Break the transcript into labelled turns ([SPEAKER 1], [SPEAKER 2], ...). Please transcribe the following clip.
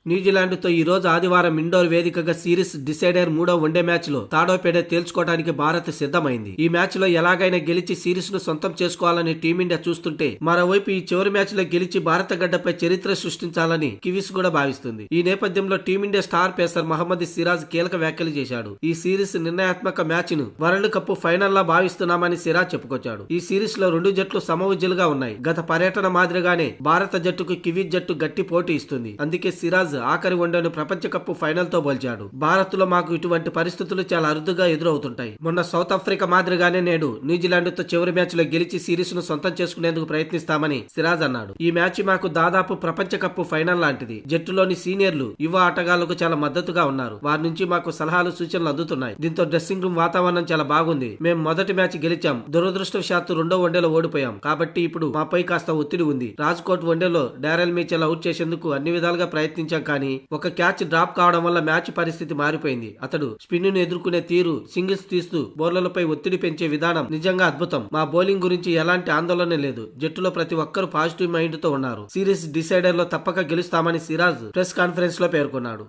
[SPEAKER 1] New Zealand తో ఈ రోజు ఆదివారం ఇండోర్ వేదికగా సిరీస్ డిసైడర్ 3వ వన్డే మ్యాచ్ లో తాడోపేడ తేల్చుకోవడానికి భారత్ సిద్ధమైంది. ఈ మ్యాచ్ లో ఎలాగైనా గెలిచి సిరీస్ ను సొంతం చేసుకోవాలని టీమిండియా చూస్తుంటే, మరోవైపు ఈ చివరి మ్యాచ్ లో గెలిచి భారత గడ్డపై చరిత్ర సృష్టించాలని కివీస్ కూడా భావిస్తుంది. ఈ నేపథ్యంలో team India star pacer Mohammed Siraj కీలక వ్యాఖ్యలు చేశాడు. ఈ సిరీస్ నిర్ణయాత్మక మ్యాచ్ ను వరల్డ్ కప్ ఫైనల్ లా భావిస్తున్నామని సిరాజ్ చెప్పుకొచ్చాడు. ఈ సిరీస్ లో రెండు జట్లు సమవుజ్జులుగా ఉన్నాయి. గత పర్యటన మాదిరిగానే భారత జట్టుకు కివీస్ జట్టు గట్టి పోటీ ఇస్తుంది. అందుకే సిరాజ్ ఆఖరి వన్డేను ప్రపంచ కప్ ఫైనల్ తో పోల్చాడు. భారత్ లో మాకు ఇటువంటి పరిస్థితులు చాలా అరుదుగా ఎదురవుతుంటాయి. మొన్న సౌత్ ఆఫ్రికా మాదిరిగానే నేడు న్యూజిలాండ్ తో చివరి మ్యాచ్ లో గెలిచి సిరీస్ ను సొంతం చేసుకునేందుకు ప్రయత్నిస్తామని సిరాజ్ అన్నాడు. ఈ మ్యాచ్ మాకు దాదాపు ప్రపంచ కప్ ఫైనల్ లాంటిది. జట్టులోని సీనియర్లు యువ ఆటగాళ్లకు చాలా మద్దతుగా ఉన్నారు. వారి నుంచి మాకు సలహాలు సూచనలు అందుతున్నాయి. దీంతో డ్రెస్సింగ్ రూమ్ వాతావరణం చాలా బాగుంది. మేము మొదటి మ్యాచ్ గెలిచాం. దురదృష్టవశాత్తు రెండో వన్డేలో ఓడిపోయాం. కాబట్టి ఇప్పుడు మాపై కాస్త ఒత్తిడి ఉంది. రాజ్కోట్ వన్డేలో డారెల్ మిచెల్ అవుట్ చేసేందుకు అన్ని విధాలుగా ప్రయత్నించాం. కానీ ఒక క్యాచ్ డ్రాప్ కావడం వల్ల మ్యాచ్ పరిస్థితి మారిపోయింది. అతడు స్పిన్ ను ఎదుర్కొనే తీరు, సింగిల్స్ తీస్తూ బౌలర్లపై ఒత్తిడి పెంచే విధానం నిజంగా అద్భుతం. మా బౌలింగ్ గురించి ఎలాంటి ఆందోళన లేదు. జట్టులో ప్రతి ఒక్కరూ పాజిటివ్ మైండ్ తో ఉన్నారు. సిరీస్ డిసైడర్ లో తప్పక గెలుస్తామని సిరాజ్ ప్రెస్ కాన్ఫరెన్స్ లో పేర్కొన్నాడు.